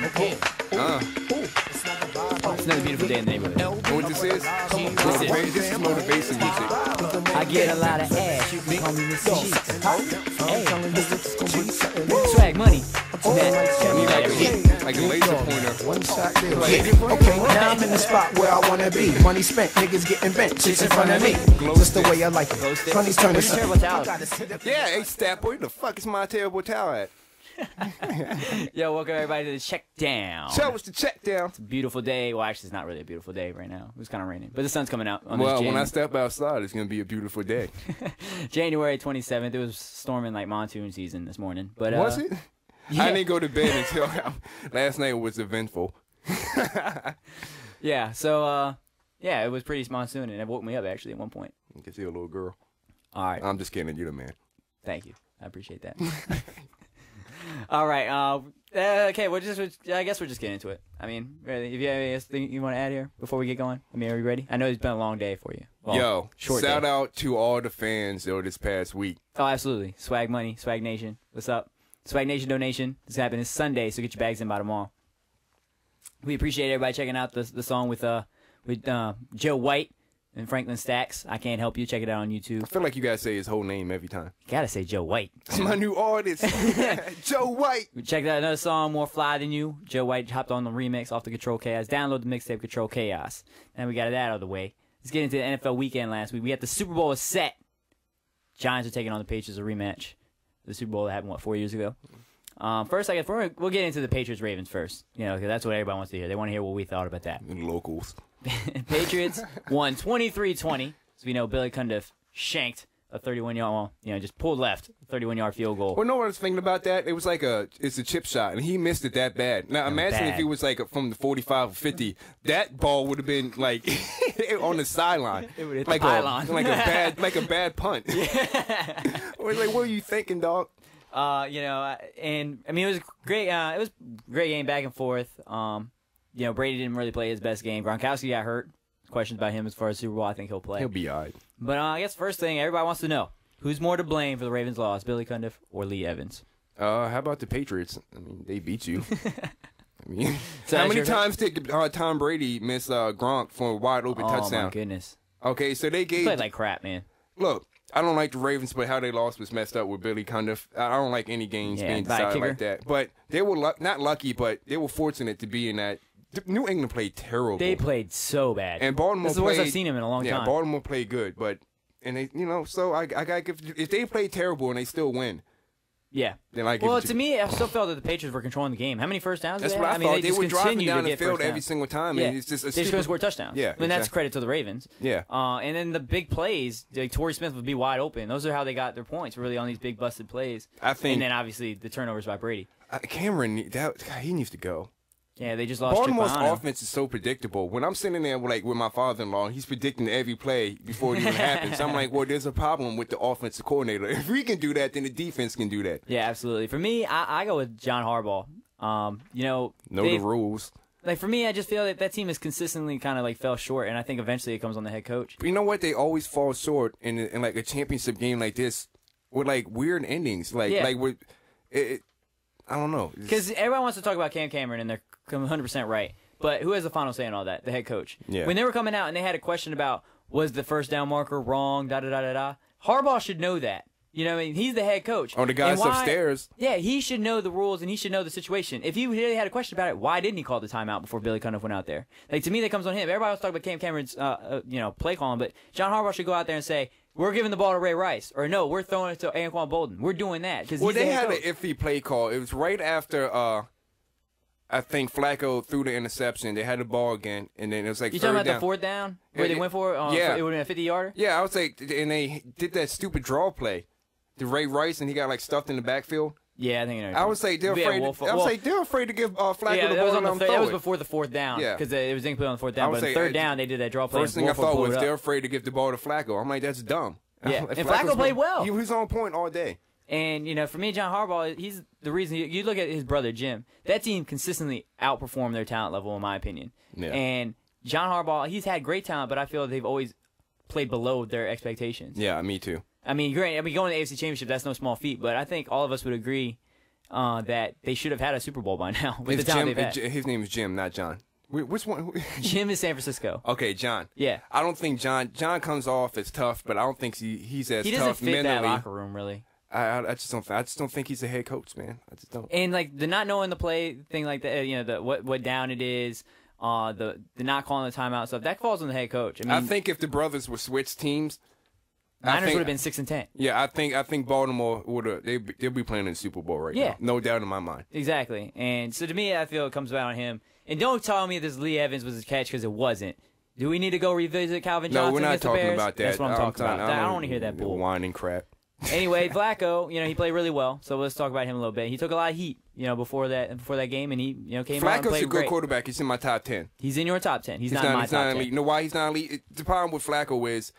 It's another beautiful day in the neighborhood. Know what this is? This is motivation music. I get a lot of ass. You can call me Mr. Cheeks. Hey. Swag money. Like a laser pointer. One shot there. Okay, now I'm in the spot where I wanna be. Money spent, niggas getting bent, chicks in front of me. Just the way I like it. Honey's turning. Yeah, hey, Stat Boy, where the fuck is my terrible towel at? Yo, welcome everybody to the check down. Show us the check down. It's a beautiful day. Well, actually, it's not really a beautiful day right now. It was kind of raining, but the sun's coming out. On Well, when I step outside, it's gonna be a beautiful day. January 27th. It was storming like monsoon season this morning. But was it? Yeah. I didn't go to bed until last night was eventful. Yeah. So yeah, it was pretty monsoon, and it woke me up actually at one point. You can see a little girl. All right. I'm just kidding. You're the man. Thank you. I appreciate that. All right. Okay. I guess we're just getting into it. I mean, really, if you have anything you want to add here before we get going, I mean, are you ready? I know it's been a long day for you. Well, Yo, short shout day. out to all the fans though this past week. Oh, absolutely. Swag Money, Swag Nation. What's up? Swag Nation donation. This happening this Sunday, so get your bags in by tomorrow. We appreciate everybody checking out the song with Joe White and Franklin Stacks. I Can't Help You. Check it out on YouTube. I feel like you gotta say his whole name every time. Gotta say Joe White. It's my new artist, Joe White. We checked out another song, More Fly Than You. Joe White hopped on the remix off the Control Chaos. Download the mixtape Control Chaos. And we got that out of the way. Let's get into the NFL weekend last week. We had the Super Bowl is set. Giants are taking on the Patriots, a rematch. The Super Bowl that happened, what, 4 years ago? First, I guess we'll get into the Patriots-Ravens first. You know, because that's what everybody wants to hear. They want to hear what we thought about that. And locals. Patriots won 23-20. So we know Billy Cundiff shanked a 31-yard, well, you know, just pulled left, 31-yard field goal. Well, know what I was thinking about that? It was like it's a chip shot, and he missed it that bad. Now, imagine if it was like from the 45 or 50, that ball would have been like on the sideline. It would hit like the pylon. like a bad punt. Yeah. Like, what were you thinking, dog? You know, and I mean, it was great. It was a great game, back and forth. You know, Brady didn't really play his best game. Gronkowski got hurt. Questions about him as far as Super Bowl. I think he'll play. He'll be all right. But I guess first thing everybody wants to know: who's more to blame for the Ravens' loss, Billy Cundiff or Lee Evans? How about the Patriots? I mean, they beat you. I mean, So how many times did Tom Brady miss Gronk for a wide open touchdown? Oh my goodness! Okay, so they He gave. played like crap, man. Look, I don't like the Ravens, but how they lost was messed up with Billy Cundiff. I don't like any games being decided like that. But they were not lucky, but they were fortunate to be in that. New England played terrible. They played so bad. And Baltimore this is the worst I've seen him in a long time. Yeah, Baltimore played good, but they, you know, so I gotta give. If they play terrible and they still win, yeah. Then I give well, to me, I still felt that the Patriots were controlling the game. How many first downs? That's did what I mean, thought. They were driving down the field every single time. Yeah. And it's just they just couldn't score touchdowns. Yeah, I mean, that's credit to the Ravens. Yeah. And then the big plays, like Torrey Smith would be wide open. Those are how they got their points, really, on these big busted plays. I think. And then obviously the turnovers by Brady. Cameron, he needs to go. Yeah, they just lost. Baltimore's offense is so predictable. When I'm sitting there with my father-in-law, he's predicting every play before it even happens. I'm like, well, there's a problem with the offensive coordinator. If we can do that, then the defense can do that. Yeah, absolutely. For me, I go with John Harbaugh. You know the rules. Like, for me, I just feel that team has consistently kind of like fell short, and I think eventually it comes on the head coach. But you know what? They always fall short in like a championship game like this with like weird endings. Like with I don't know. Because everyone wants to talk about Cam Cameron, and they're 100% right. But who has the final say in all that? The head coach. Yeah. When they were coming out and they had a question about, was the first down marker wrong, da-da-da-da-da, Harbaugh should know that. You know what I mean? He's the head coach. Oh, the guys upstairs. Yeah, he should know the rules, and he should know the situation. If he really had a question about it, why didn't he call the timeout before Billy Cundiff went out there? Like, to me, that comes on him. Everybody was talking about Cam Cameron's play calling, but John Harbaugh should go out there and say, we're giving the ball to Ray Rice. Or, no, we're throwing it to Anquan Bolden. We're doing that. Well, they had an iffy play call. It was right after I think Flacco threw the interception. They had the ball again, and then it was like you talking about the fourth down where they went for it? Yeah. It would have been a 50-yarder? Yeah, I was like, and they did that stupid draw play to Ray Rice, and he got like stuffed in the backfield. Yeah, I think you know. I was like, they're afraid. They're afraid to give Flacco the ball and that was before the fourth down. Yeah, because it was incomplete on the fourth down. But on the third down, they did that draw play. First thing I thought was they're afraid to give the ball to Flacco. I'm like, that's dumb. Yeah, and Flacco played well. He was on point all day. And, you know, for me, John Harbaugh, he's the reason. You look at his brother, Jim. That team consistently outperformed their talent level, in my opinion. Yeah. And John Harbaugh, he's had great talent, but I feel they've always played below their expectations. Yeah, me too. I mean, going to the AFC Championship, that's no small feat, but I think all of us would agree that they should have had a Super Bowl by now with the talent they've had. His name is Jim, not John. Which one? Jim is San Francisco. Okay, John. Yeah. I don't think John comes off as tough, but I don't think he's as tough mentally. He doesn't fit that locker room, really. I just don't think he's a head coach, man. I just don't. And like the not knowing the play thing, like that, you know, the what down it is, the not calling the timeout stuff, that falls on the head coach. I think if the brothers were switched teams, Niners would have been 6-10. Yeah, I think Baltimore would have. They'll be playing in the Super Bowl right now. No doubt in my mind. Exactly. And so to me, I feel it comes down on him. And don't tell me this Lee Evans was his catch because it wasn't. Do we need to go revisit Calvin Johnson? No, we're not talking about that. That's what I'm talking about. I don't want to hear that bull. Whining crap. Anyway, Flacco, you know, he played really well. So let's talk about him a little bit. He took a lot of heat, you know, before that game, and he, you know, came out and played Flacco's a good great. quarterback. He's in my top 10. He's in your top 10. He's not in my top 10. Elite. You know why he's not elite? The problem with Flacco is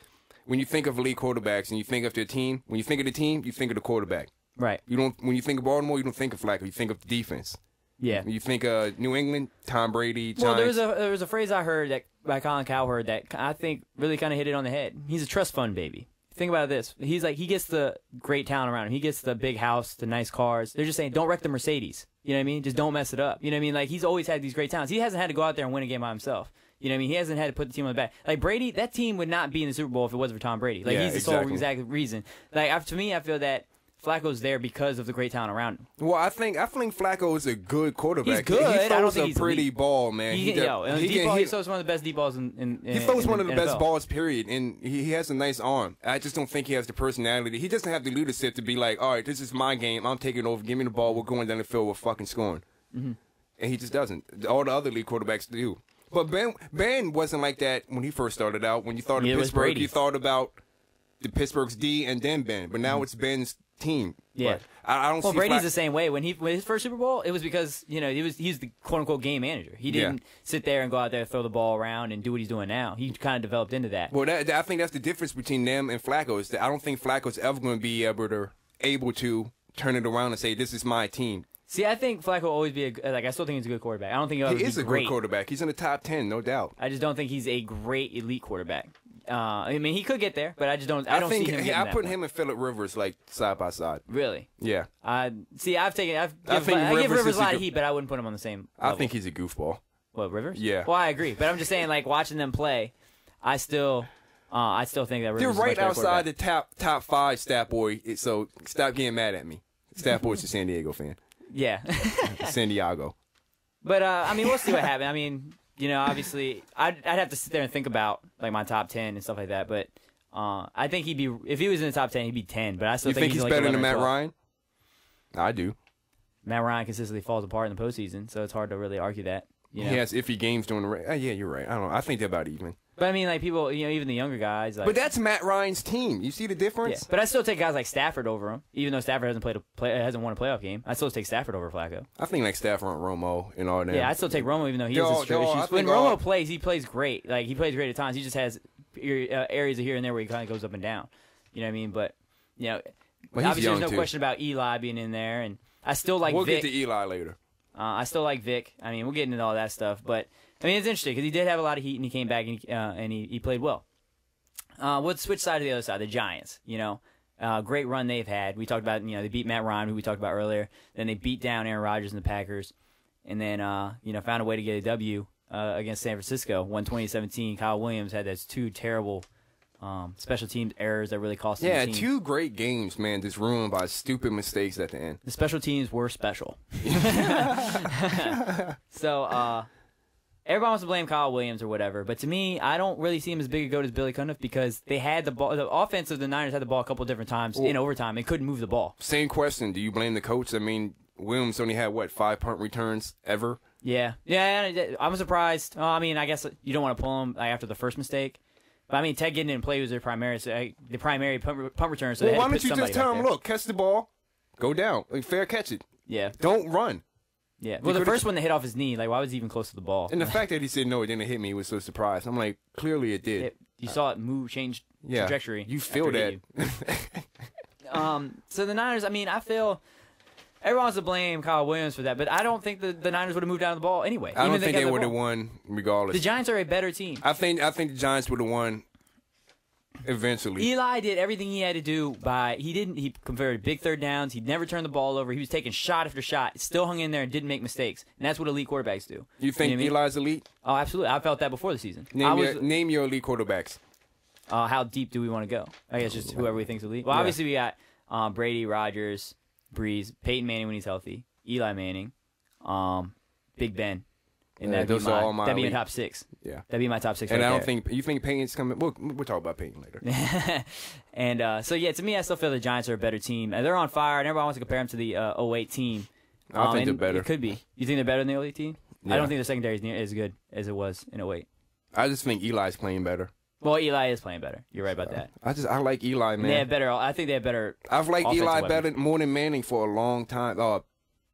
when you think of elite quarterbacks and you think of their team, when you think of the team, you think of the quarterback. Right. You don't. When you think of Baltimore, you don't think of Flacco. You think of the defense. Yeah. When you think of New England, Tom Brady, Giants. Well, there was a phrase I heard that by Colin Cowherd that I think really kind of hit it on the head. He's a trust fund baby. Think about this. He's like, he gets the great talent around him. He gets the big house, the nice cars. They're just saying, don't wreck the Mercedes. You know what I mean? Just don't mess it up. You know what I mean? Like, he's always had these great talents. He hasn't had to go out there and win a game by himself. You know what I mean? He hasn't had to put the team on the back. Like, Brady, that team would not be in the Super Bowl if it wasn't for Tom Brady. Like, he's the sole exact reason. Like, to me, I feel that Flacco's there because of the great talent around him. Well, I think Flacco is a good quarterback. He's good. He I don't throws think a he's pretty elite. ball, man. He throws one of the best deep balls in He throws one of the NFL. best balls, period. And he has a nice arm. I just don't think he has the personality. He doesn't have the leadership to be like, all right, this is my game. I'm taking over. Give me the ball. We're going down the field. We're fucking scoring. Mm-hmm. And he just doesn't. All the other league quarterbacks do. But Ben wasn't like that when he first started out. When you thought of Pittsburgh, you thought about the Pittsburgh's D and then Ben. But now it's Ben's team. Yeah. But I don't see Brady's the same way. When his first Super Bowl, it was because, you know, he's the quote unquote game manager. He didn't sit there and go out there and throw the ball around and do what he's doing now. He kind of developed into that. Well, I think that's the difference between them and Flacco. Is that I don't think Flacco's ever going to be able to turn it around and say, this is my team. See, I think Flacco will always be I still think he's a good quarterback. I don't think he is a good quarterback. He's in the top 10, no doubt. I just don't think he's a great elite quarterback. I mean, he could get there, but I just don't. I don't see him. I put him and Phillip Rivers like side by side. Really? Yeah. I give Rivers a lot of heat, but I wouldn't put him on the same level. I think he's a goofball. What, Rivers? Yeah. Well, I agree, but I'm just saying, like watching them play, I still think that Rivers. They're is right outside the top 5 stat boy. So stop getting mad at me. Stat boy's a San Diego fan. Yeah. San Diego. But I mean, we'll see what happens. I mean, you know, obviously, I'd have to sit there and think about like my top 10 and stuff like that. But I think he'd be, if he was in the top 10, he'd be 10. But I still think he's like better than 11 Matt Ryan. I do. Matt Ryan consistently falls apart in the postseason, so it's hard to really argue that. You know? He has iffy games during the yeah, you're right. I don't know. I think they're about even. But I mean, like people, you know, even the younger guys. Like, but that's Matt Ryan's team. You see the difference? Yeah. But I still take guys like Stafford over him, even though Stafford hasn't won a playoff game. I still take Stafford over Flacco. I think like Stafford and Romo and all that. Yeah, I still take Romo, even though he has his issues. When Romo plays, he plays great. Like he plays great at times. He just has areas of here and there where he kind of goes up and down. You know what I mean? But you know, obviously there's no question about Eli being in there, and I still like. We'll Vic. get to Eli later. I still like Vic. I mean, we'll get into all that stuff, but I mean, it's interesting because he did have a lot of heat and he came back and he played well. Let's switch side to the other side, the Giants. You know, great run they've had. We talked about, you know, they beat Matt Ryan, who we talked about earlier. Then they beat down Aaron Rodgers and the Packers, and then you know, found a way to get a W against San Francisco. Won 2017. Kyle Williams had those 2 terrible special teams errors that really cost him the team. 2 great games, man, just ruined by stupid mistakes at the end. The special teams were special. So, everyone wants to blame Kyle Williams or whatever, but to me, I don't really see him as big a goat as Billy Cundiff because they had the ball. The offense of the Niners had the ball a couple different times in overtime. They couldn't move the ball. Same question. Do you blame the coach? I mean, Williams only had, 5 punt returns ever? Yeah, I'm surprised. I mean, I guess you don't want to pull him after the first mistake. But I mean, Ted Ginn didn't play was their primary punt return. So why don't you just tell him, look, catch the ball, go down, fair catch it. Yeah. Don't run. Yeah. Well, the first one that hit off his knee, like, why was he even close to the ball? And the fact that he said no, it didn't hit me, was so surprised. I'm like, clearly it did. You saw it change trajectory. You feel that. So the Niners, I mean, I feel everyone wants to blame Kyle Williams for that, but I don't think the Niners would have moved down the ball anyway. I don't think they would have won regardless. The Giants are a better team. I think the Giants would have won eventually. Eli did everything he had to do he converted big third downs. He never turned the ball over. He was taking shot after shot, still hung in there and didn't make mistakes. And that's what elite quarterbacks do. You think know what I mean? Eli's elite? Oh, absolutely. I felt that before the season. Name your elite quarterbacks. How deep do we want to go? I guess just whoever we think's elite. Well, obviously we got Brady, Rodgers, Breeze, Peyton Manning when he's healthy, Eli Manning, Big Ben. And that'd be my top 6. Yeah. That'd be my top 6 And right I don't there. think you think Peyton's coming. We'll talk about Peyton later. And so yeah, to me, I still feel the Giants are a better team. They're on fire, and everybody wants to compare them to the 08 team. I think they're better. It could be. You think they're better than the 08 team? Yeah. I don't think their secondary is near as good as it was in 08. I just think Eli's playing better. Well, Eli is playing better. You're right about that. I like Eli, man. They have better. I think they have better. I've liked offensive Eli weapons. better more than Manning for a long time.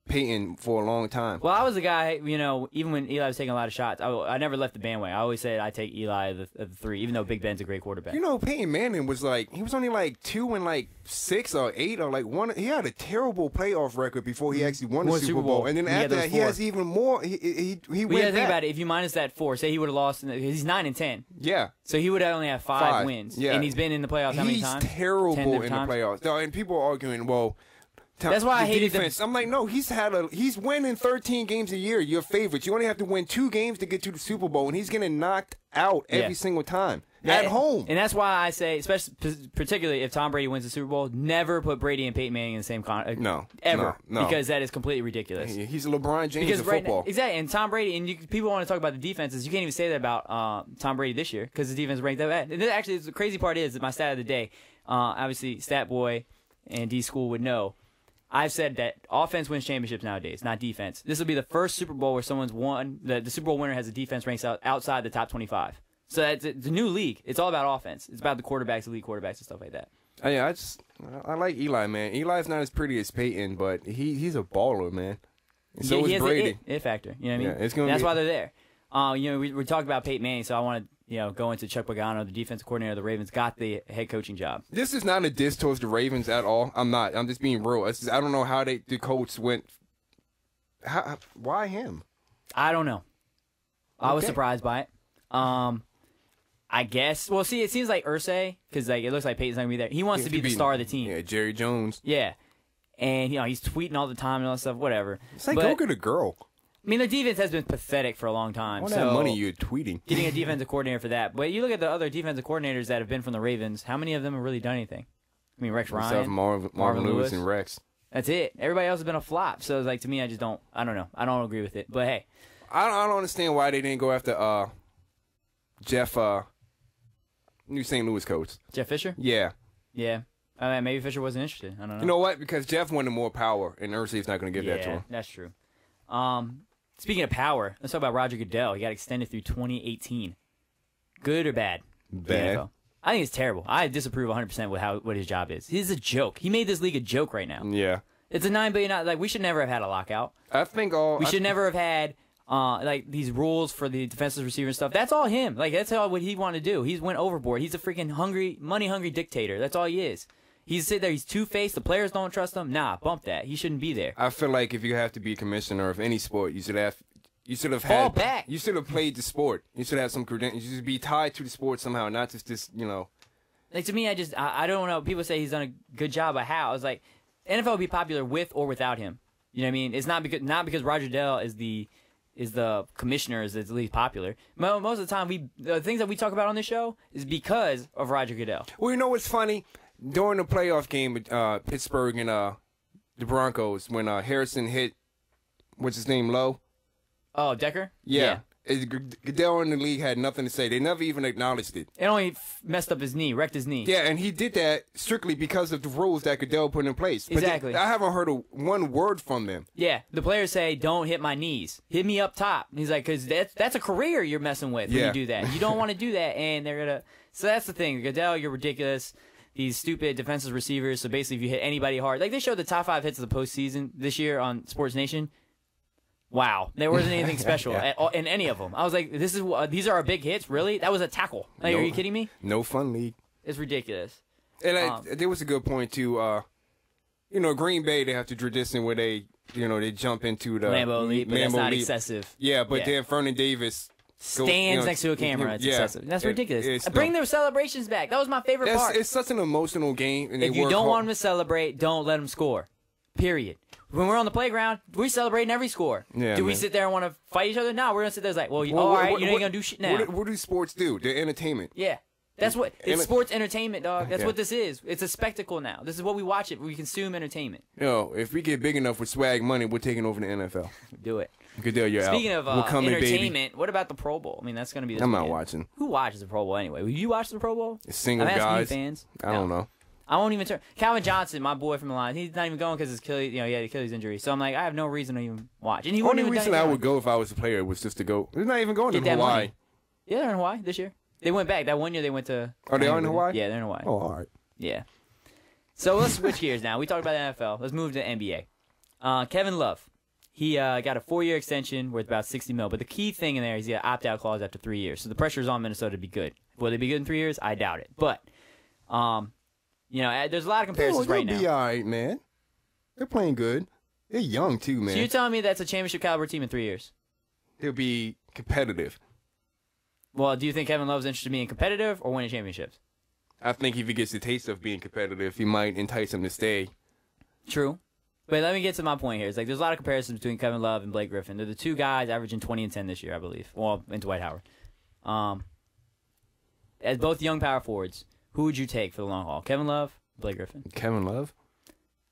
Peyton for a long time. Well, I was the guy, even when Eli was taking a lot of shots, I never left the bandwagon. I always said I take Eli of the 3, even though Big Ben's a great quarterback. Peyton Manning was he was only 2 and 6 or 8 or 1. He had a terrible playoff record before he actually won the Super Bowl. And then after that, he has even more. He went back. Think about it. If you minus that 4, say he would have lost, he's 9-10. Yeah. So he would have only have 5 wins. Yeah. And he's been in the playoffs how many times? He's terrible in the times? playoffs. And people are arguing, well, that's why I hated defense. I'm like, no, he's winning 13 games a year. Your favorites. You only have to win 2 games to get to the Super Bowl, and he's getting knocked out every single time at home. And that's why I say, particularly if Tom Brady wins the Super Bowl, never put Brady and Peyton Manning in the same no, because that is completely ridiculous. He's LeBron James of football. Exactly, and Tom Brady, and people want to talk about the defenses. You can't even say that about Tom Brady this year because the defense ranked that bad. And actually, the crazy part is that my stat of the day. Obviously, Stat Boy and D School would know. I've said that offense wins championships nowadays, not defense. This will be the first Super Bowl where someone's won. The Super Bowl winner has a defense ranks outside the top 25. So it's a new league. It's all about offense. It's about the quarterbacks, elite quarterbacks, and stuff like that. Yeah, I like Eli, man. Eli's not as pretty as Peyton, but he's a baller, man. And so is Brady. It factor. You know what I mean? Yeah, that's why they're there. We talked about Peyton Manning, so I want to go into Chuck Pagano, the defensive coordinator of the Ravens, got the head coaching job. This is not a diss towards the Ravens at all. I'm not. I'm just being real. I don't know how the coach went. Why him? I don't know. Okay. I was surprised by it. I guess. Well, see, it seems like Irsay, because it looks like Peyton's not going to be there. He wants to be the star of the team. Yeah, Jerry Jones. Yeah. And, he's tweeting all the time and all that stuff, whatever. It's like, go get a girl. I mean, their defense has been pathetic for a long time. All that money you're tweeting. Getting a defensive coordinator for that. But you look at the other defensive coordinators that have been from the Ravens, how many of them have really done anything? I mean, Rex Ryan, Marvin Lewis, and Rex. That's it. Everybody else has been a flop. So, to me, I don't know. I don't agree with it. But, hey. I don't understand why they didn't go after Jeff, new St. Louis coach. Jeff Fisher? Yeah. Yeah. Maybe Fisher wasn't interested. I don't know. You know what? Because Jeff wanted more power, and Irsay's not going to give that to him. Yeah, that's true. Speaking of power, let's talk about Roger Goodell. He got extended through 2018. Good or bad? Bad. I think it's terrible. I disapprove 100% with what his job is. He's a joke. He made this league a joke right now. Yeah. It's a $9 billion. We should never have had a lockout. I think we should never have had these rules for the defensive receiver and stuff. That's all him. That's all what he wanted to do. He's went overboard. He's a freaking money hungry dictator. That's all he is. He's sitting there. He's two-faced. The players don't trust him. Nah, bump that. He shouldn't be there. I feel like if you have to be commissioner of any sport, you should have fall back. You should have played the sport. You should have some credentials. You should be tied to the sport somehow, not just this. To me, I don't know. People say he's done a good job, but how? I was like, NFL would be popular with or without him. You know what I mean? It's not because Roger Goodell is the commissioner is at least popular. Most of the time, the things that we talk about on this show is because of Roger Goodell. Well, you know what's funny? During the playoff game with Pittsburgh and the Broncos, when Harrison hit, what's his name, Lowe? Oh, Decker? Yeah. Goodell in the league had nothing to say. They never even acknowledged it. It only messed up his knee, wrecked his knee. Yeah, and he did that strictly because of the rules that Goodell put in place. Exactly. I haven't heard one word from them. Yeah, the players say, don't hit my knees. Hit me up top. And he's like, because that's a career you're messing with when you do that. You don't want to do that, and they're going to... So that's the thing. Goodell, you're ridiculous. These stupid defensive receivers. So basically, if you hit anybody hard... They showed the top 5 hits of the postseason this year on Sports Nation. Wow, there wasn't anything special in any of them. I was like, these are our big hits? Really? That was a tackle. Are you kidding me? No fun league. It's ridiculous. And there was a good point, too. Green Bay, they have to tradition where they jump into the Lambeau leap, but that's not excessive. Yeah, but then Vernon Davis stands next to a camera. It's excessive. That's ridiculous. Bring their celebrations back. That was my favorite part. It's such an emotional game. And if you don't want them to celebrate, don't let them score. Period. When we're on the playground, we're celebrating every score. Yeah, do we sit there and want to fight each other? No, we're going to sit there like, well, all right, you ain't going to do shit now. What do sports do? They're entertainment. Yeah. That's what it's sports entertainment, dog. That's what this is. It's a spectacle now. This is what we watch it. We consume entertainment. If we get big enough with swag money, we're taking over the NFL. Do it. Goodell, you're Speaking out. of entertainment, what about the Pro Bowl? I mean, that's going to be this I'm weekend. not watching. Who watches the Pro Bowl anyway? Will you watch the Pro Bowl? Single guys. Fans. I don't know. I won't even turn. Calvin Johnson, my boy from the line, he's not even going because his Achilles, he had Achilles injury. So I'm like, I have no reason to even watch. And he only reason I would go if I was a player was just to go. They're not even going to Hawaii. Money. Yeah, they're in Hawaii this year. They went back. That one year they went to. Are they in Hawaii? Yeah, they're in Hawaii. Oh, all right. Yeah. So let's switch gears now. We talked about the NFL. Let's move to the NBA. Kevin Love. He got a 4-year extension worth about $60 million. But the key thing in there is he got an opt-out clause after 3 years. So the pressure is on Minnesota to be good. Will they be good in 3 years? I doubt it. But, there's a lot of comparisons right now. They'll be all right, man. They're playing good. They're young, too, man. So you're telling me that's a championship caliber team in 3 years? They'll be competitive. Well, do you think Kevin Love's interested in being competitive or winning championships? I think if he gets the taste of being competitive, he might entice him to stay. True. But let me get to my point here. It's like there's a lot of comparisons between Kevin Love and Blake Griffin. They're the two guys averaging 20 and 10 this year, I believe. Well, and Dwight Howard. As both young power forwards, who would you take for the long haul? Kevin Love, Blake Griffin? Kevin Love?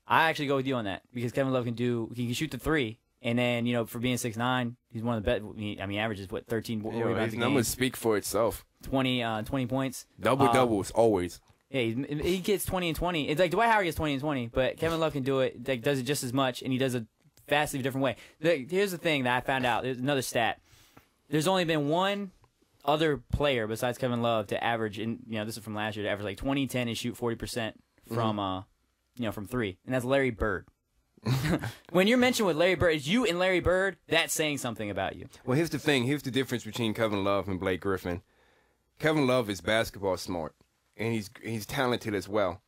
I actually go with you on that because Kevin Love can shoot the three. And then, for being 6'9", he's one of the best. I mean, averages, 13 rebounds a game. His numbers speak for itself. 20 points. Doubles, always. Yeah, he gets 20 and 20. It's like Dwight Howard gets 20 and 20, but Kevin Love can do it, does it just as much, and he does it vastly different way. Here's the thing that I found out. There's another stat. There's only been one other player besides Kevin Love to average, this is from last year, to average like 20, 10, and shoot 40% from, from three, and that's Larry Bird. When you're mentioned with Larry Bird, it's you and Larry Bird, that's saying something about you. Well, here's the thing. Here's the difference between Kevin Love and Blake Griffin. Kevin Love is basketball smart, and he's talented as well.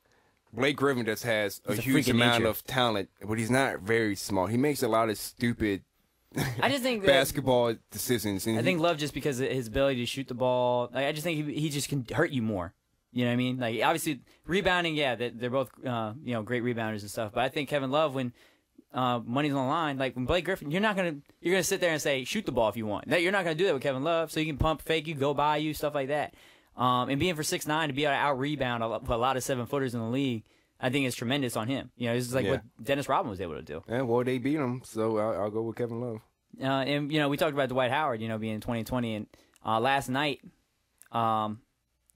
Blake Griffin just has a huge amount of talent, but he's not very smart. He makes a lot of stupid I just think basketball decisions. And I think Love, just because of his ability to shoot the ball, I just think he just can hurt you more. You know what I mean? Like, obviously, rebounding, yeah, they're both, great rebounders and stuff. But I think Kevin Love, when money's on the line, like when Blake Griffin, you're gonna sit there and say, shoot the ball if you want. You're not gonna do that with Kevin Love. So you can pump fake you, go by you, stuff like that. And being for 6'9", to be able to out rebound a lot of 7-footers in the league, I think is tremendous on him. This is like what Dennis Rodman was able to do. Yeah, well, they beat him, so I'll go with Kevin Love. And we talked about Dwight Howard, being 2020, and last night,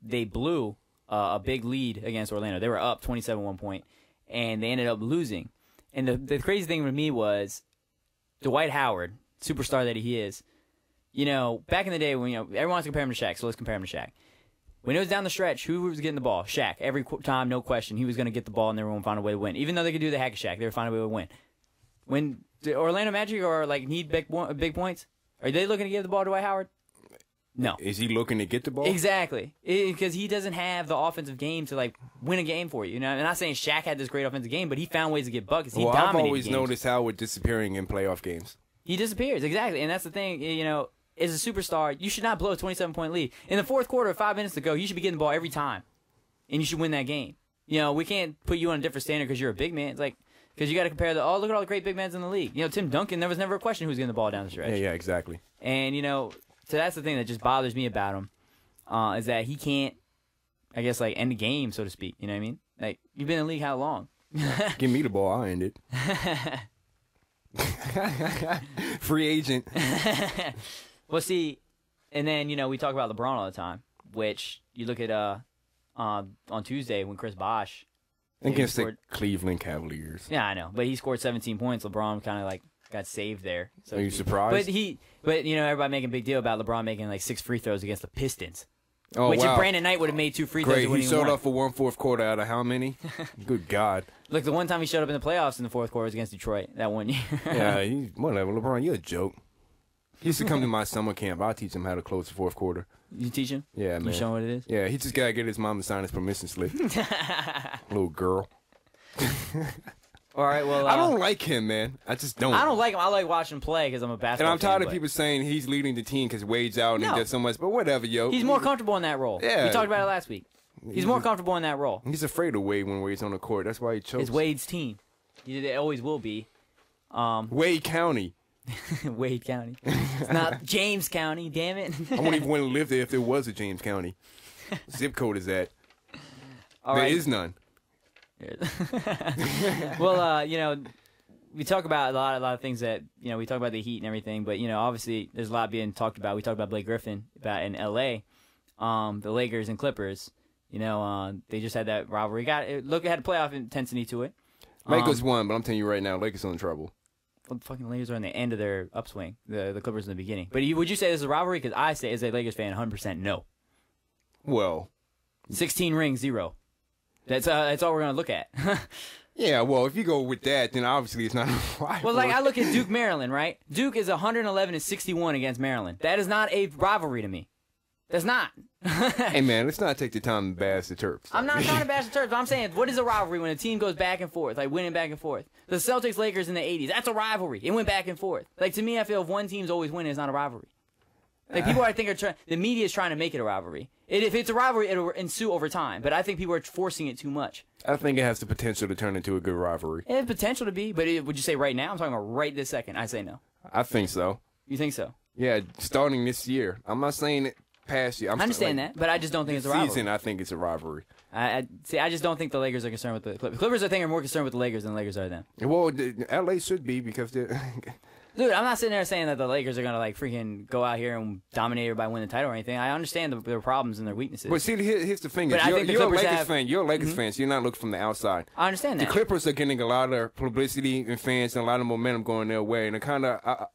they blew a big lead against Orlando. They were up 27 one point, and they ended up losing. And the crazy thing with me was Dwight Howard, superstar that he is. Back in the day when everyone wants to compare him to Shaq, so let's compare him to Shaq. When it was down the stretch, who was getting the ball? Shaq. Every time, no question, he was going to get the ball, and they were going to find a way to win. Even though they could do the hack of Shaq, they would find a way to win. When the Orlando Magic need big points, are they looking to give the ball to Dwight Howard? No. Is he looking to get the ball? Exactly. Because he doesn't have the offensive game to, win a game for you. I'm not saying Shaq had this great offensive game, but he found ways to get buckets. He dominated I've always games. noticed Howard disappearing in playoff games. He disappears, exactly. And that's the thing, as a superstar, you should not blow a 27-point lead. In the fourth quarter, 5 minutes to go, you should be getting the ball every time. And you should win that game. We can't put you on a different standard because you're a big man. It's like, because you got to compare look at all the great big men in the league. Tim Duncan, there was never a question who's getting the ball down the stretch. Yeah, exactly. And, so that's the thing that just bothers me about him, is that he can't, I guess, end the game, so to speak. You know what I mean? Like, you've been in the league how long? Give me the ball, I'll end it. Free agent. Well, see, and then, we talk about LeBron all the time, which you look at on Tuesday when Chris Bosh. Against the Cleveland Cavaliers. Yeah, I know. But he scored 17 points. LeBron kind of, got saved there. So are you surprised? But everybody making a big deal about LeBron making 6 free throws against the Pistons. Oh, which wow. if Brandon Knight would have made 2 free throws, he showed up for 1 fourth quarter out of how many? Good God. Look, the one time he showed up in the playoffs in the fourth quarter was against Detroit that 1 year. Yeah, whatever. LeBron, you're a joke. He used to come to my summer camp. I'll teach him how to close the fourth quarter. You teach him? Yeah, man. You show him what it is? Yeah, he just got to get his mom to sign his permission slip. Little girl. All right, well, I don't like him, man. I just don't. I don't like him. I like watching him play because I'm a basketball. And I'm tired fan, of people saying he's leading the team because Wade's out and No. he does so much. But whatever, yo. He's more comfortable in that role. Yeah. We talked about it last week. He's more comfortable in that role. He's afraid of Wade when Wade's on the court. That's why he chokes. It's Wade's team. It always will be. Wade County. Wade County. It's not James County, damn it. I wouldn't even want to live there if there was a James County. Zip code is that. There is none. Well, we talk about a lot of things that, we talk about the Heat and everything, but, obviously there's a lot being talked about. We talked about Blake Griffin about in L.A., the Lakers and Clippers. They just had that rivalry. Look, it had a playoff intensity to it. Lakers won, but I'm telling you right now, Lakers are in trouble. Well, the fucking Lakers are on the end of their upswing. The Clippers in the beginning. But would you say this is a rivalry? Because I say, as a Lakers fan, 100% no. Well, 16 rings, 0. That's all we're gonna look at. yeah. Well, if you go with that, then obviously it's not a rivalry. Well, like I look at Duke, Maryland, right? Duke is 111-61 against Maryland. That is not a rivalry to me. That's not. Hey, man, let's not take the time to bash the Terps. I'm not trying to bash the Terps, but I'm saying, what is a rivalry when a team goes back and forth, like winning back and forth? The Celtics-Lakers in the 80s, that's a rivalry. It went back and forth. Like, to me, I feel if one team's always winning, it's not a rivalry. Like, people, I think, the media is trying to make it a rivalry. If it's a rivalry, it'll ensue over time, but I think people are forcing it too much. I think it has the potential to turn into a good rivalry. It has potential to be, but would you say right now? I'm talking about right this second. I say no. I think so. You think so? Yeah, starting this year. I'm not saying it past year. I understand that, but I just don't think it's a rivalry. Season, I think it's a rivalry. I just don't think the Lakers are concerned with the Clippers. Clippers, I think, are more concerned with the Lakers than the Lakers are them. Well, L.A. should be because they're... Dude, I'm not sitting there saying that the Lakers are going to, like, freaking go out here and dominate everybody, win the title or anything. I understand their problems and their weaknesses. But see, here's the thing. But I think the you're a Clippers Lakers have- fan. You're a Lakers fan, so you're not looking from the outside. I understand The that. Clippers are getting a lot of publicity and fans and a lot of momentum going their way, and they're kind of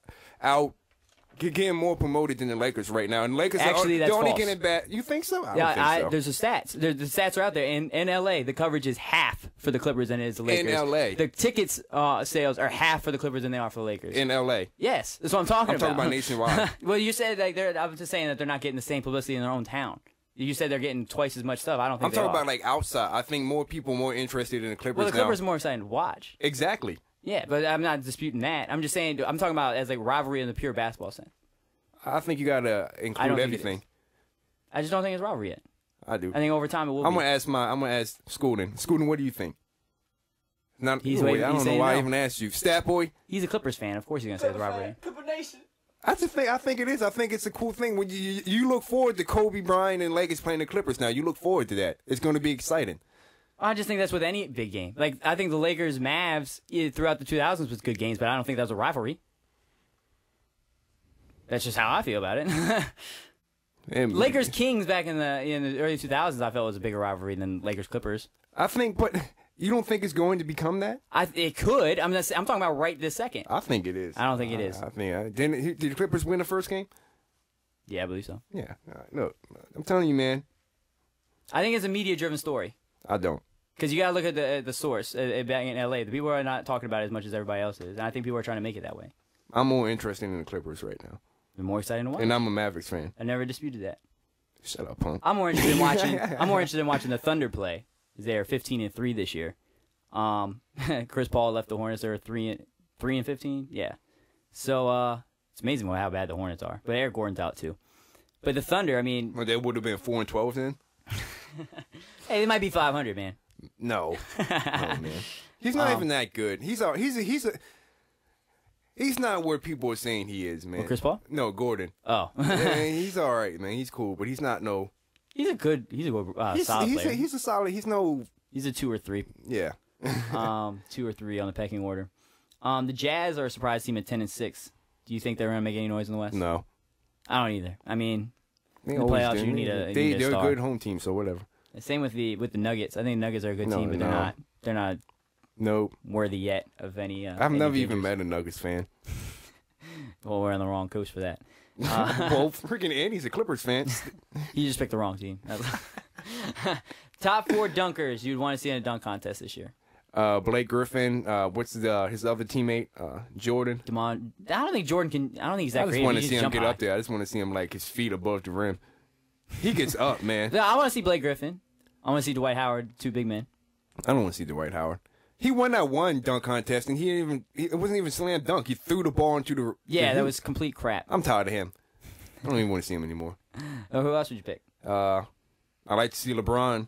getting more promoted than the Lakers right now. And the Lakers Actually, that's they're only false. getting bad. You think so? I don't Yeah, think so. there's the stats. The stats are out there. In L.A., the coverage is half for the Clippers than it is the Lakers. In L.A.? The tickets sales are half for the Clippers than they are for the Lakers. In L.A. Yes, that's what I'm talking about. I'm talking about nationwide. Well, you said like I was just saying that they're not getting the same publicity in their own town. You said they're getting twice as much stuff. I don't think I'm talking about like outside. I think more people are more interested in the Clippers Well, the Clippers now. are more exciting to watch. Exactly. Yeah, but I'm not disputing that. I'm just saying, I'm talking about as like rivalry in the pure basketball sense. I think you gotta I don't include think everything. I just don't think it's rivalry yet. I do. I think over time it will I'm be. gonna ask Scooten. Scooten, what do you think? Not, He's I waiting- don't he's know saying why I no. even asked you. Stat boy. He's a Clippers fan. Of course he's going to say it's rivalry. I think it is. I think it's a cool thing when you look forward to Kobe Bryant and Lakers playing the Clippers now. You look forward to that. It's going to be exciting. I just think that's with any big game. Like, I think the Lakers Mavs throughout the 2000s was good games, but I don't think that was a rivalry. That's just how I feel about it. And Lakers Kings back in the early 2000s, I felt was a bigger rivalry than Lakers Clippers. I think, but you don't think it's going to become that? It could. I'm talking about right this second. I think it is. I don't think it is. I think. Did the Clippers win the first game? Yeah, I believe so. Yeah. No, I'm telling you, man. I think it's a media-driven story. I don't. Because you got to look at the source back in L.A. The people are not talking about it as much as everybody else is. And I think people are trying to make it that way. I'm more interested in the Clippers right now. They're more exciting to watch. And I'm a Mavericks fan. I never disputed that. Shut up, punk. I'm more interested in watching. I'm more interested in watching the Thunder play. They're 15-3 this year. Chris Paul left the Hornets. They're 3-15. Yeah. So it's amazing how bad the Hornets are. But Eric Gordon's out too. But the Thunder, I mean, Well, they would have been 4-12 then. hey, they might be 500, man. No, no, man. He's not even that good. He's not where people are saying he is, man. Well, Chris Paul? No, Gordon. Oh, Yeah, he's all right, man. He's cool, but he's not no. he's a good solid player. He's a solid. He's no. He's a 2 or 3. Yeah. 2 or 3 on the pecking order. The Jazz are a surprise team at 10-6. Do you think they're gonna make any noise in the West? No. I don't either. I mean, They in the always playoffs, do. you need a They're a star. good home team, so whatever. Same with the Nuggets. I think the Nuggets are a good No, team, but no. they're not Nope. worthy yet of any. I've any never even contenders. met a Nuggets fan. Well, we're on the wrong coast for that. Well, freaking Andy's a Clippers fan. You just picked the wrong team. Top 4 dunkers you'd want to see in a dunk contest this year. Blake Griffin. What's his other teammate? Jordan. I don't think Jordan can. I don't think he's that I just creative. want to He see him jump get high. up there. I just want to see him like his feet above the rim. He gets up, man. I want to see Blake Griffin. I want to see Dwight Howard, 2 big men. I don't want to see Dwight Howard. He won that one dunk contest, and it wasn't even slam dunk. He threw the ball into the Yeah, that was complete crap. I'm tired of him. I don't even want to see him anymore. Who else would you pick? I like to see LeBron.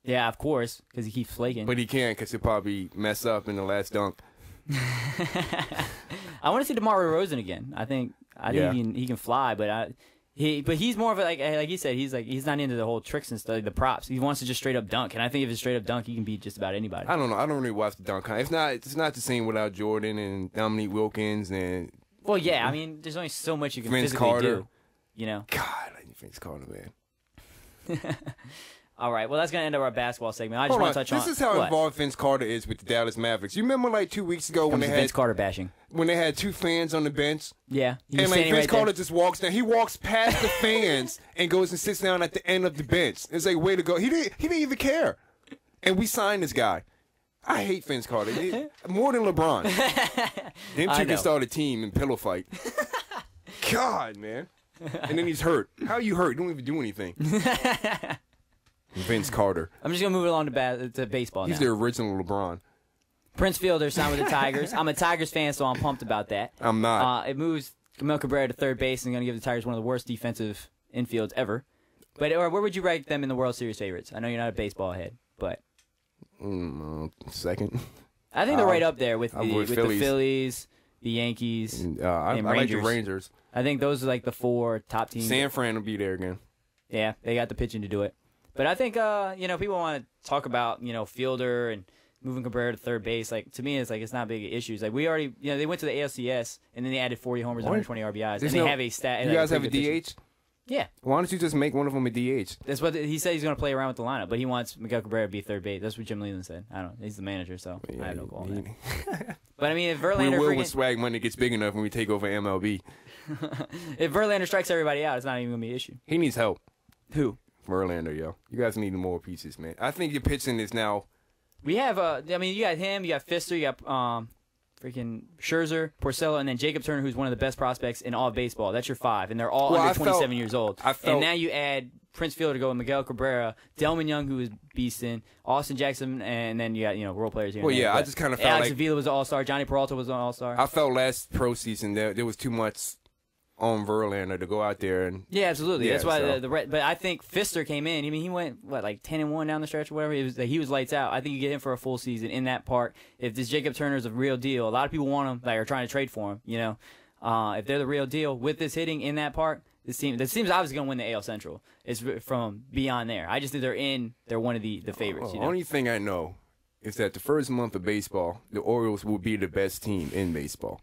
Yeah, of course, because he keeps flaking. But he can't because he'll probably mess up in the last dunk. I want to see DeMar DeRozan again. I think he can fly, but he's more of a, like he said, he's not into the whole tricks and stuff, the props. He wants to just straight up dunk, and I think if it's straight up dunk, he can beat just about anybody. I don't know. I don't really watch the dunk. It's not the same without Jordan and Dominique Wilkins and. Well, yeah, I mean, there's only so much you can Vince physically Carter. do. You know. God, I need Vince Carter, man. All right, well, that's going to end up our basketball segment. I just Hold want on. to touch on... This is how what? involved Vince Carter is with the Dallas Mavericks. You remember like 2 weeks ago when they had Vince Carter bashing. when they had 2 fans on the bench? Yeah. He was And like standing Vince right Carter there. just walks down. He walks past the fans and goes and sits down at the end of the bench. It's like, way to go. He didn't even care. And we signed this guy. I hate Vince Carter. More than LeBron. Them two can start a team and pillow fight. God, man. And then he's hurt. How are you hurt? You don't even do anything. Vince Carter. I'm just going to move along to baseball He's now. the original LeBron. Prince Fielder signed with the Tigers. I'm a Tigers fan, so I'm pumped about that. I'm not. It moves Camille Cabrera to third base and going to give the Tigers one of the worst defensive infields ever. But where would you rank them in the World Series favorites? I know you're not a baseball head, but... Second. I think they're right up there with the Phillies. Phillies, the Yankees, I and like Rangers. the Rangers. I think those are like the 4 top teams. San Fran will be there again. Yeah, they got the pitching to do it. But I think, people want to talk about, Fielder and moving Cabrera to third base. Like, to me, it's not big issues. Like, we already, they went to the ALCS, and then they added 40 homers and 120 RBIs. And they have a stat. You guys have a DH? Yeah. Why don't you just make one of them a DH? That's what he said. He's going to play around with the lineup, but he wants Miguel Cabrera to be third base. That's what Jim Leland said. I don't know. He's the manager, so I have no call on that. But, I mean, if Verlander... We will when swag money gets big enough when we take over MLB. If Verlander strikes everybody out, it's not even going to be an issue. He needs help. Who? Verlander, yo. You guys need more pieces, man. I think your pitching is now... We have, you got him, you got Fister, you got freaking Scherzer, Porcello, and then Jacob Turner, who's one of the best prospects in all of baseball. That's your 5, and they're all under 27 years old. And now you add Prince Fielder to go with Miguel Cabrera, Delman Young, who is beasting, Austin Jackson, and then you got, role players here. Well, yeah, I just kind of felt Alex like... Avila was an all-star, Johnny Peralta was an all-star. I felt last pro season there was too much on Verlander to go out there and... Yeah, absolutely. Yeah, that's why so. but I think Fister came in. I mean, he went, 10-1 down the stretch or whatever. He was lights out. I think you get him for a full season in that park. If this Jacob Turner is a real deal, a lot of people want him, are trying to trade for him, If they're the real deal with this hitting in that park, this team's obviously going to win the AL Central. It's from beyond there. I just think they're one of the favorites. The only thing I know is that the first month of baseball, the Orioles will be the best team in baseball.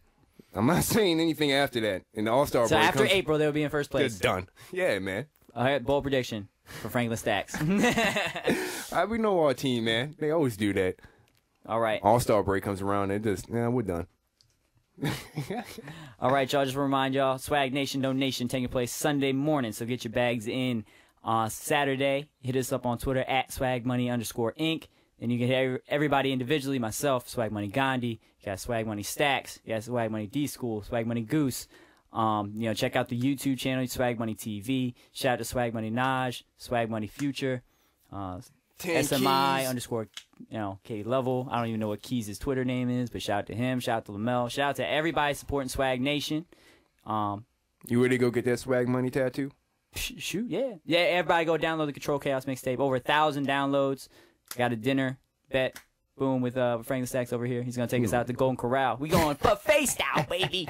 I'm not saying anything after that. In the All-Star break. So after April, they'll be in first place. They're done. Yeah, man. All right, bold prediction for Franklin Stacks. We know our team, man. They always do that. All right. All-Star break comes around, and we're done. All right, y'all. Just to remind y'all, Swag Nation donation taking place Sunday morning. So get your bags in Saturday. Hit us up on Twitter at @swagmoney_inc. And you can hear everybody individually, myself, Swag Money Gandhi, you got Swag Money Stacks, you got Swag Money D School, Swag Money Goose. Check out the YouTube channel, Swag Money TV. Shout out to Swag Money Naj, Swag Money Future, SMI _ K Level. I don't even know what Keys' Twitter name is, but shout out to him. Shout out to Lamel. Shout out to everybody supporting Swag Nation. You ready to go get that Swag Money tattoo? Shoot, yeah. Yeah, everybody go download the Control Chaos mixtape. Over 1,000 downloads. Got a dinner bet. Boom, with Franklin Stacks over here. He's going to take us out to Golden Corral. We going buffet style, baby.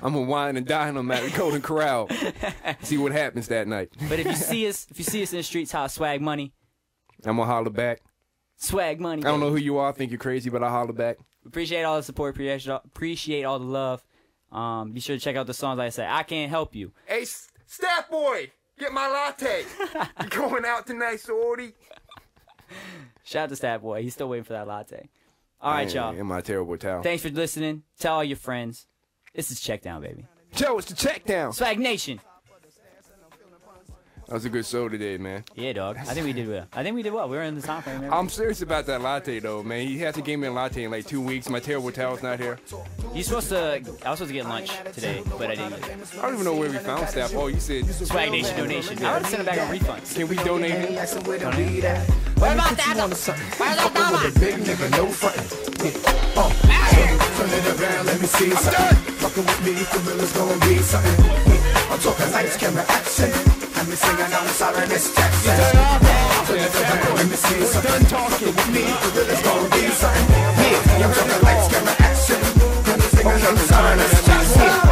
I'm going to wine and dine them at the Golden Corral. See what happens that night. But if you see us in the streets, holla Swag Money. I'm going to holler back. Swag Money. I don't know who you are. I think you're crazy, but I'll holler back. Appreciate all the support. Appreciate all the love. Be sure to check out the songs like I said. I Can't Help You. Hey, Staff Boy, get my latte. You going out tonight, Sorty? Shout out to Stat Boy. He's still waiting for that latte. All right, y'all. In my terrible towel. Thanks for listening. Tell all your friends. This is Check Down, baby. Joe, it's the Check Down. Swag Nation. That was a good show today, man. Yeah, dog. I think we did well. We were in the time frame. I'm serious about that latte, though, man. He hasn't gave me a latte in like 2 weeks. My terrible towel's not here. I was supposed to get lunch today, but I didn't. I don't even know where we found staff. Oh, you said Swag Nation donation. I would have sent it back on refunds. Can we donate it? What about that? With a big nigga, no frontin'. Turn it around, let me see something. Fucking with me, for real, it's gonna be something. I'm talking lights, camera, action. I'm singing, I'm sorry, Miss Jackson. Turn it around, let me see something. Fucking with me, for real, it's gonna be something. Yeah, I'm talking lights, camera, action. I'm singing, I'm sorry, Miss Jackson.